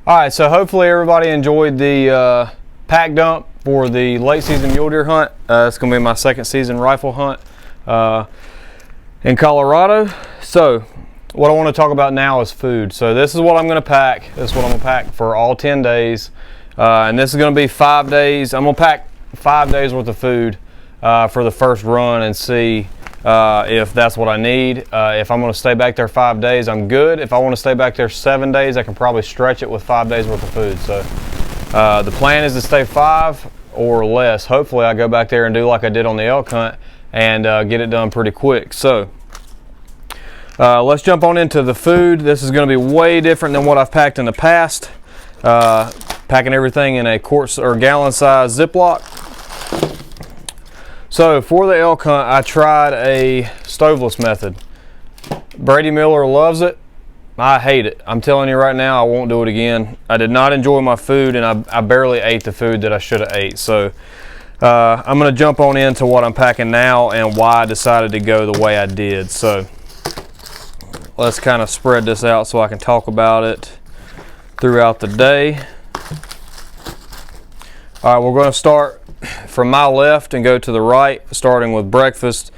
All right, so hopefully everybody enjoyed the pack dump for the late season mule deer hunt. It's going to be my second season rifle hunt in Colorado. So what I want to talk about now is food. So this is what I'm going to pack. This is what I'm going to pack for all 10 days. And this is going to be 5 days. I'm going to pack 5 days worth of food for the first run and see if that's what I need. If I'm going to stay back there 5 days, I'm good. If I want to stay back there 7 days, I can probably stretch it with 5 days worth of food. So the plan is to stay 5 or less. Hopefully I go back there and do like I did on the elk hunt and get it done pretty quick. So let's jump on into the food. This is going to be way different than what I've packed in the past. Packing everything in a quart or gallon size Ziploc. So for the elk hunt, I tried a stoveless method. Brady Miller loves it. I hate it. I'm telling you right now, I won't do it again. I did not enjoy my food, and I barely ate the food that I should have ate. So I'm going to jump on into what I'm packing now and why I decided to go the way I did. So let's kind of spread this out so I can talk about it throughout the day. All right, we're going to start from my left and go to the right, starting with breakfast,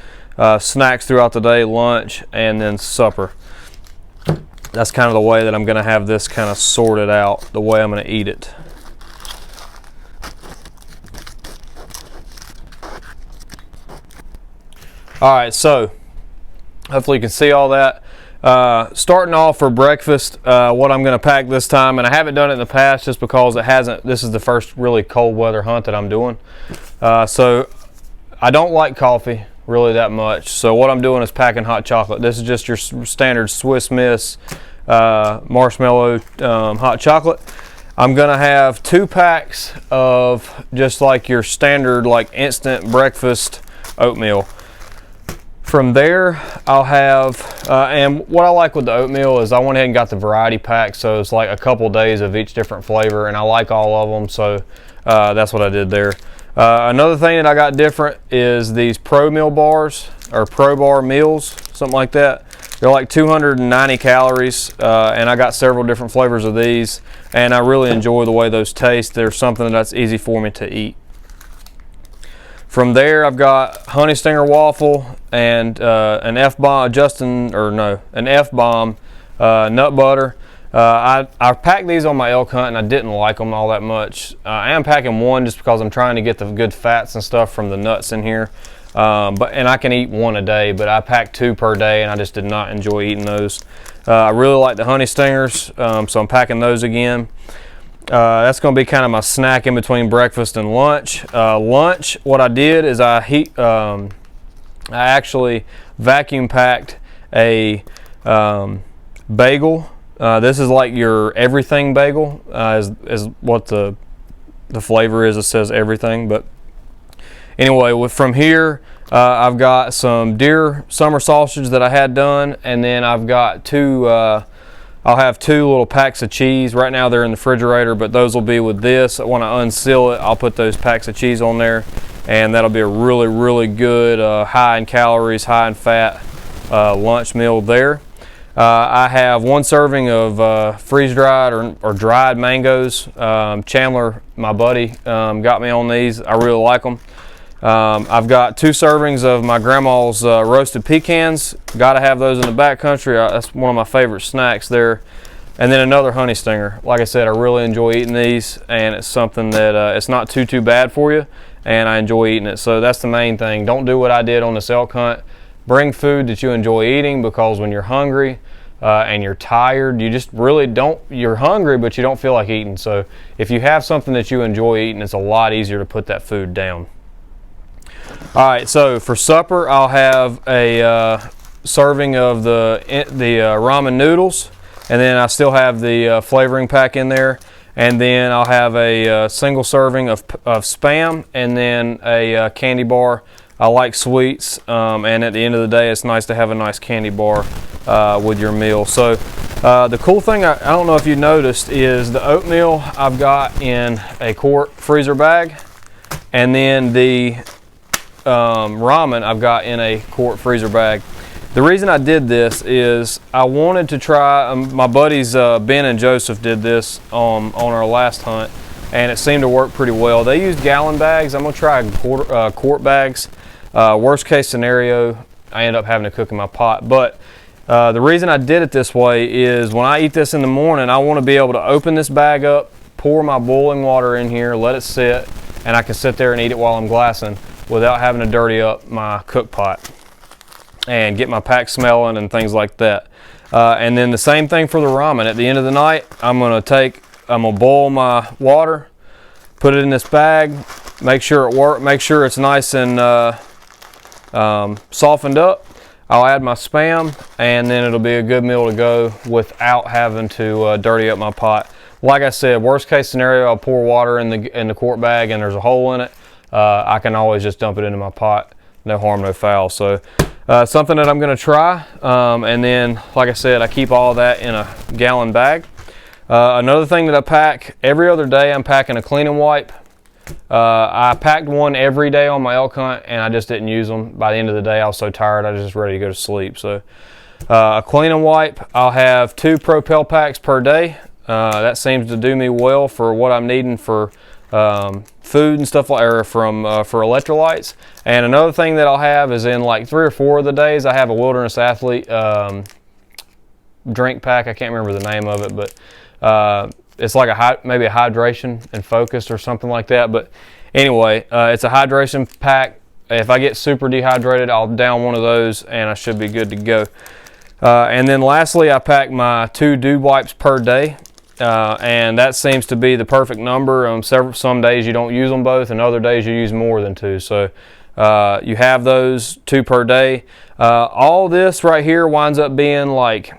snacks throughout the day, lunch, and then supper. That's kind of the way that I'm going to have this kind of sorted out, the way I'm going to eat it. All right, so hopefully you can see all that. Starting off for breakfast, what I'm going to pack this time, and I haven't done it in the past just because this is the first really cold weather hunt that I'm doing. So I don't like coffee really that much. So what I'm doing is packing hot chocolate. This is just your standard Swiss Miss marshmallow hot chocolate. I'm going to have 2 packs of just like your standard like instant breakfast oatmeal. From there, I'll have, and what I like with the oatmeal is I went ahead and got the variety pack, so it's like a couple days of each different flavor, and I like all of them, so that's what I did there. Another thing that I got different is these Pro Meal bars, or Pro Bar meals, something like that. They're like 290 calories, and I got several different flavors of these, and I really enjoy the way those taste. They're something that's easy for me to eat. From there, I've got honey stinger waffle and an F-bomb, an F-bomb nut butter. I packed these on my elk hunt and I didn't like them all that much. I am packing 1 just because I'm trying to get the good fats and stuff from the nuts in here. And I can eat 1 a day, but I packed 2 per day and I just did not enjoy eating those. I really like the honey stingers, so I'm packing those again. That's going to be kind of my snack in between breakfast and lunch. Lunch, what I did is I actually vacuum packed a bagel. This is like your everything bagel, is what the flavor is. It says everything, but anyway, from here I've got some deer summer sausage that I had done, and then I've got I'll have 2 little packs of cheese. Right now they're in the refrigerator, but those will be with this. When I unseal it, I'll put those packs of cheese on there, and that'll be a really, really good, high in calories, high in fat lunch meal there. I have 1 serving of freeze-dried or dried mangoes. Chandler, my buddy, got me on these. I really like them. I've got 2 servings of my grandma's roasted pecans. Got to have those in the backcountry. That's one of my favorite snacks there. And then another honey stinger. Like I said, I really enjoy eating these, and it's something that it's not too bad for you, and I enjoy eating it. So that's the main thing. Don't do what I did on this elk hunt. Bring food that you enjoy eating, because when you're hungry and you're tired, you just really don't, you're hungry but you don't feel like eating. So if you have something that you enjoy eating, it's a lot easier to put that food down. All right, so for supper, I'll have a serving of the ramen noodles, and then I still have the flavoring pack in there, and then I'll have a single serving of Spam, and then a candy bar. I like sweets, and at the end of the day, it's nice to have a nice candy bar with your meal. So the cool thing, I don't know if you noticed, is the oatmeal I've got in a quart freezer bag, and then the ramen I've got in a quart freezer bag. The reason I did this is I wanted to try, my buddies Ben and Joseph did this on our last hunt, and it seemed to work pretty well. They used gallon bags. I'm gonna try quart bags. Worst case scenario, I end up having to cook in my pot. But the reason I did it this way is when I eat this in the morning, I want to be able to open this bag up, pour my boiling water in here, let it sit, and I can sit there and eat it while I'm glassing without having to dirty up my cook pot and get my pack smelling and things like that. And then the same thing for the ramen. At the end of the night, I'm gonna boil my water, put it in this bag, make sure it works, make sure it's nice and softened up. I'll add my Spam, and then it'll be a good meal to go without having to dirty up my pot. Like I said, worst case scenario, I'll pour water in the quart bag and there's a hole in it. I can always just dump it into my pot. No harm, no foul. So something that I'm going to try. And then, like I said, I keep all that in a gallon bag. Another thing that I pack, every other day I'm packing a cleaning wipe. I packed one every day on my elk hunt, and I just didn't use them. By the end of the day, I was so tired, I was just ready to go to sleep. So a cleaning wipe, I'll have 2 Propel packs per day. That seems to do me well for what I'm needing for food and stuff like, or for electrolytes. And another thing that I'll have is in like 3 or 4 of the days, I have a Wilderness Athlete drink pack. I can't remember the name of it, but it's like maybe a hydration and focused or something like that. But anyway, it's a hydration pack. If I get super dehydrated, I'll down one of those and I should be good to go. And then lastly, I pack my 2 dew wipes per day. And that seems to be the perfect number. Some days you don't use them both, and other days you use more than 2. So you have those 2 per day. All this right here winds up being like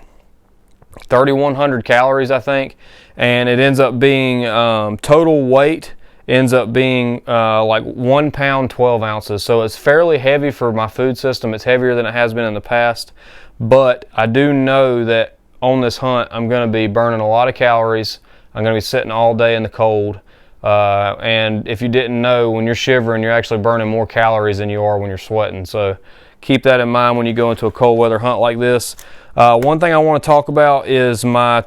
3,100 calories, I think, and it ends up being total weight ends up being like 1 pound 12 ounces. So it's fairly heavy for my food system. It's heavier than it has been in the past, but I do know that on this hunt, I'm going to be burning a lot of calories. I'm going to be sitting all day in the cold. And if you didn't know, when you're shivering, you're actually burning more calories than you are when you're sweating. So keep that in mind when you go into a cold weather hunt like this. One thing I want to talk about is my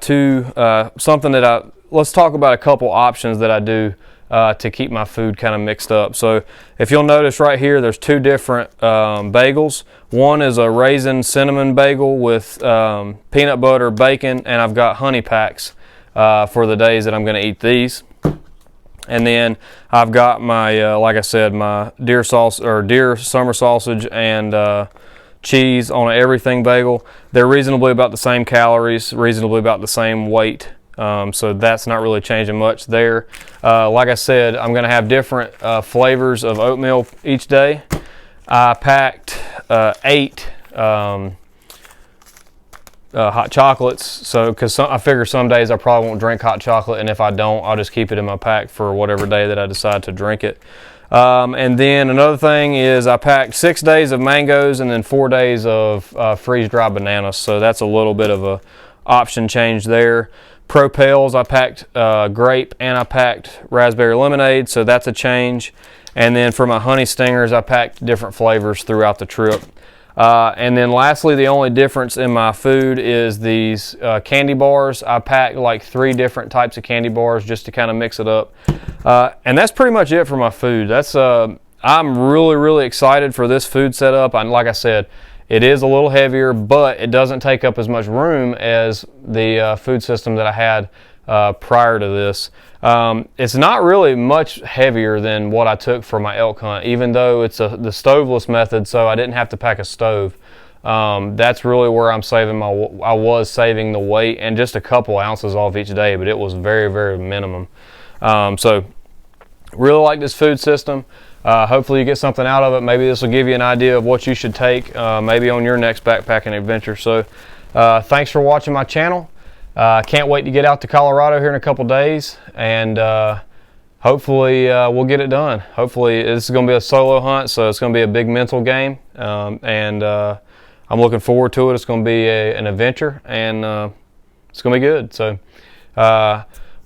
let's talk about a couple options that I do to keep my food kind of mixed up. So if you'll notice right here, there's 2 different bagels. One is a raisin cinnamon bagel with peanut butter, bacon, and I've got honey packs for the days that I'm going to eat these. And then I've got my, like I said, my deer summer sausage and cheese on an everything bagel. They're reasonably about the same calories, reasonably about the same weight. So that's not really changing much there. Like I said, I'm going to have different flavors of oatmeal each day. I packed 8 hot chocolates, so because I figure some days I probably won't drink hot chocolate, and if I don't, I'll just keep it in my pack for whatever day that I decide to drink it. And then another thing is I packed 6 days of mangoes and then 4 days of freeze-dried bananas, so that's a little bit of a option change there. Propels, I packed grape and I packed raspberry lemonade, so that's a change. And then for my honey stingers, I packed different flavors throughout the trip. And then lastly, the only difference in my food is these candy bars. I packed like 3 different types of candy bars just to kind of mix it up. And that's pretty much it for my food. I'm really excited for this food setup. Like I said, it is a little heavier, but it doesn't take up as much room as the food system that I had prior to this. It's not really much heavier than what I took for my elk hunt, even though it's the stoveless method, so I didn't have to pack a stove. That's really where I was saving the weight and just a couple ounces off each day, but it was very minimum. So really like this food system. Hopefully you get something out of it. Maybe this will give you an idea of what you should take maybe on your next backpacking adventure. So thanks for watching my channel. Can't wait to get out to Colorado here in a couple days, and hopefully we'll get it done. Hopefully this is going to be a solo hunt, so it's going to be a big mental game, and I'm looking forward to it. It's going to be an adventure, and it's going to be good. So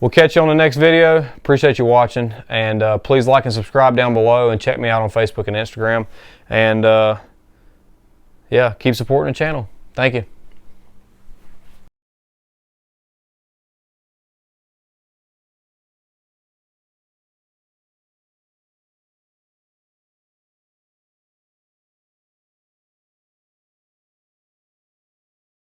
we'll catch you on the next video. Appreciate you watching, and please like and subscribe down below, and check me out on Facebook and Instagram. And yeah, keep supporting the channel. Thank you.